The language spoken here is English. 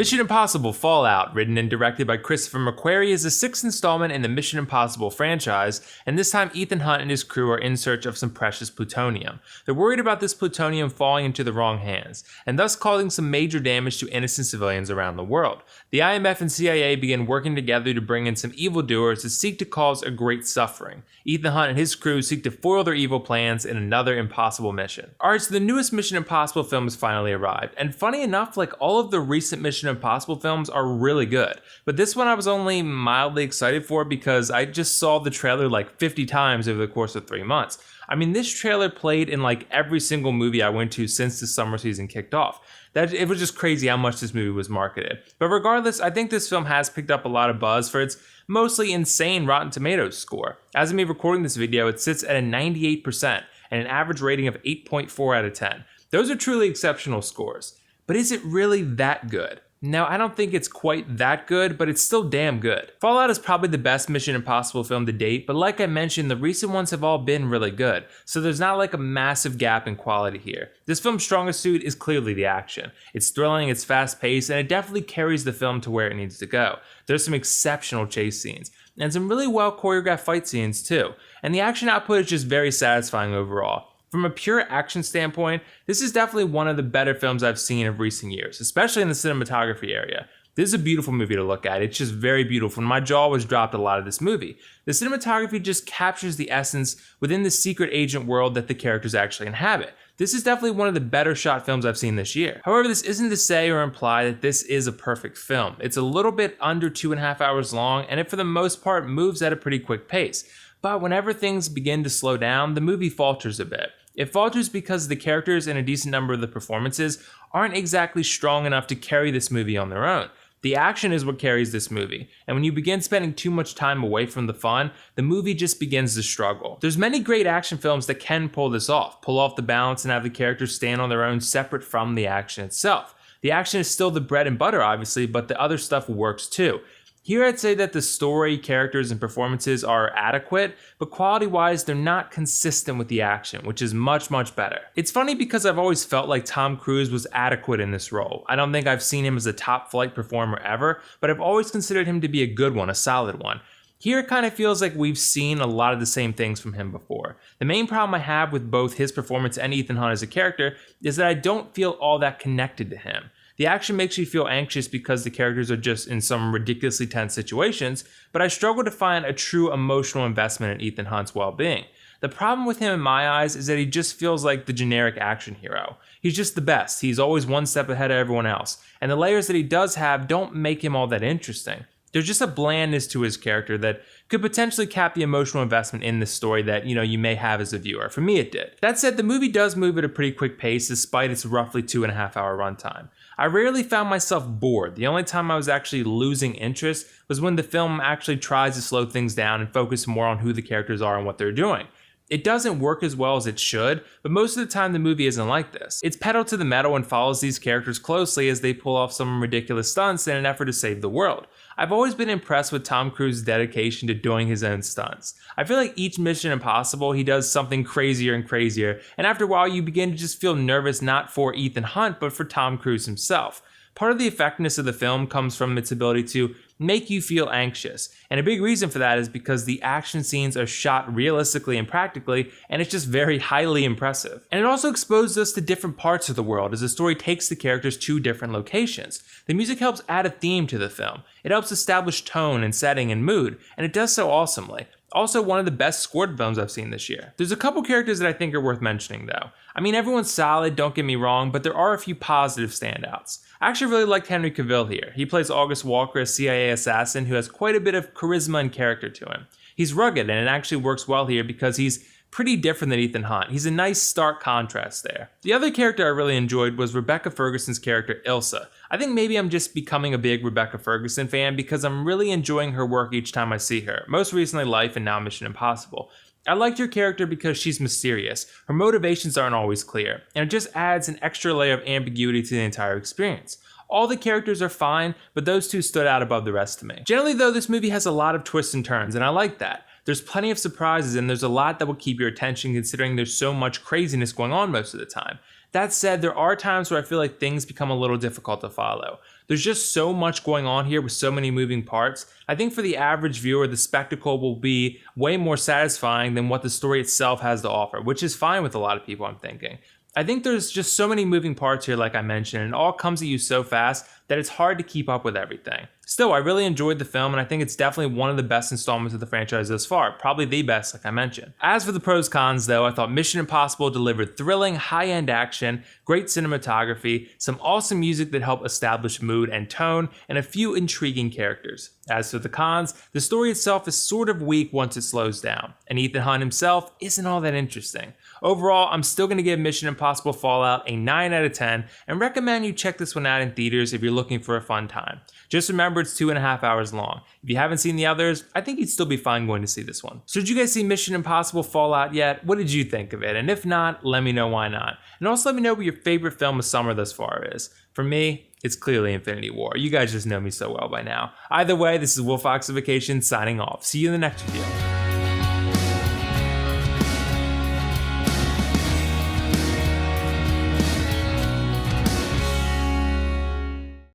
Mission Impossible Fallout, written and directed by Christopher McQuarrie, is the sixth installment in the Mission Impossible franchise, and this time Ethan Hunt and his crew are in search of some precious plutonium. They're worried about this plutonium falling into the wrong hands, and thus causing some major damage to innocent civilians around the world. The IMF and CIA begin working together to bring in some evildoers that seek to cause a great suffering. Ethan Hunt and his crew seek to foil their evil plans in another impossible mission. Alright, so the newest Mission Impossible film has finally arrived, and funny enough, like all of the recent Mission Impossible films are really good, but this one I was only mildly excited for because I just saw the trailer like 50 times over the course of 3 months. I mean, this trailer played in like every single movie I went to since the summer season kicked off. It was just crazy how much this movie was marketed. But regardless, I think this film has picked up a lot of buzz for its mostly insane Rotten Tomatoes score. As of me recording this video, it sits at a 98% and an average rating of 8.4 out of 10. Those are truly exceptional scores. But is it really that good? Now, I don't think it's quite that good, but it's still damn good. Fallout is probably the best Mission Impossible film to date, but like I mentioned, the recent ones have all been really good, so there's not like a massive gap in quality here. This film's strongest suit is clearly the action. It's thrilling, it's fast-paced, and it definitely carries the film to where it needs to go. There's some exceptional chase scenes, and some really well choreographed fight scenes too, and the action output is just very satisfying overall. From a pure action standpoint, this is definitely one of the better films I've seen of recent years, especially in the cinematography area. This is a beautiful movie to look at. It's just very beautiful, and my jaw was dropped a lot of this movie. The cinematography just captures the essence within the secret agent world that the characters actually inhabit. This is definitely one of the better shot films I've seen this year. However, this isn't to say or imply that this is a perfect film. It's a little bit under 2.5 hours long, and it for the most part moves at a pretty quick pace. But whenever things begin to slow down, the movie falters a bit. It falters because the characters and a decent number of the performances aren't exactly strong enough to carry this movie on their own. The action is what carries this movie, and when you begin spending too much time away from the fun, the movie just begins to struggle. There's many great action films that can pull this off, pull off the balance and have the characters stand on their own separate from the action itself. The action is still the bread and butter, obviously, but the other stuff works too. Here I'd say that the story, characters, and performances are adequate, but quality-wise they're not consistent with the action, which is much better. It's funny because I've always felt like Tom Cruise was adequate in this role. I don't think I've seen him as a top-flight performer ever, but I've always considered him to be a good one, a solid one. Here it kind of feels like we've seen a lot of the same things from him before. The main problem I have with both his performance and Ethan Hunt as a character is that I don't feel all that connected to him. The action makes me feel anxious because the characters are just in some ridiculously tense situations, but I struggle to find a true emotional investment in Ethan Hunt's well-being. The problem with him in my eyes is that he just feels like the generic action hero. He's just the best, he's always one step ahead of everyone else, and the layers that he does have don't make him all that interesting. There's just a blandness to his character that could potentially cap the emotional investment in this story that, you may have as a viewer. For me, it did. That said, the movie does move at a pretty quick pace despite its roughly 2.5 hour runtime. I rarely found myself bored. The only time I was actually losing interest was when the film actually tries to slow things down and focus more on who the characters are and what they're doing. It doesn't work as well as it should, but most of the time the movie isn't like this. It's pedal to the metal and follows these characters closely as they pull off some ridiculous stunts in an effort to save the world. I've always been impressed with Tom Cruise's dedication to doing his own stunts. I feel like each Mission Impossible, he does something crazier and crazier, and after a while you begin to just feel nervous not for Ethan Hunt, but for Tom Cruise himself. Part of the effectiveness of the film comes from its ability to make you feel anxious, and a big reason for that is because the action scenes are shot realistically and practically, and it's just very highly impressive. And it also exposes us to different parts of the world as the story takes the characters to different locations. The music helps add a theme to the film. It helps establish tone and setting and mood, and it does so awesomely. Also one of the best scored films I've seen this year. There's a couple characters that I think are worth mentioning though. I mean, everyone's solid, don't get me wrong, but there are a few positive standouts. I actually really liked Henry Cavill here. He plays August Walker, a CIA assassin who has quite a bit of charisma and character to him. He's rugged, and it actually works well here because he's pretty different than Ethan Hunt. He's a nice stark contrast there. The other character I really enjoyed was Rebecca Ferguson's character Ilsa. I think maybe I'm just becoming a big Rebecca Ferguson fan because I'm really enjoying her work each time I see her, most recently Life and now Mission Impossible. I liked her character because she's mysterious, her motivations aren't always clear, and it just adds an extra layer of ambiguity to the entire experience. All the characters are fine, but those two stood out above the rest to me. Generally though, this movie has a lot of twists and turns, and I like that. There's plenty of surprises, and there's a lot that will keep your attention considering there's so much craziness going on most of the time. That said, there are times where I feel like things become a little difficult to follow. There's just so much going on here with so many moving parts. I think for the average viewer, the spectacle will be way more satisfying than what the story itself has to offer, which is fine with a lot of people, I'm thinking. I think there's just so many moving parts here, like I mentioned, and it all comes at you so fast that it's hard to keep up with everything. Still, I really enjoyed the film, and I think it's definitely one of the best installments of the franchise thus far, probably the best, like I mentioned. As for the pros cons, though, I thought Mission Impossible delivered thrilling, high-end action, great cinematography, some awesome music that helped establish mood and tone, and a few intriguing characters. As for the cons, the story itself is sort of weak once it slows down, and Ethan Hunt himself isn't all that interesting. Overall, I'm still going to give Mission Impossible Fallout a 9 out of 10 and recommend you check this one out in theaters if you're looking for a fun time. Just remember it's 2.5 hours long. If you haven't seen the others, I think you'd still be fine going to see this one. So did you guys see Mission Impossible Fallout yet? What did you think of it? And if not, let me know why not. And also let me know what your favorite film of summer thus far is. For me, it's clearly Infinity War. You guys just know me so well by now. Either way, this is WillFoxification signing off. See you in the next video.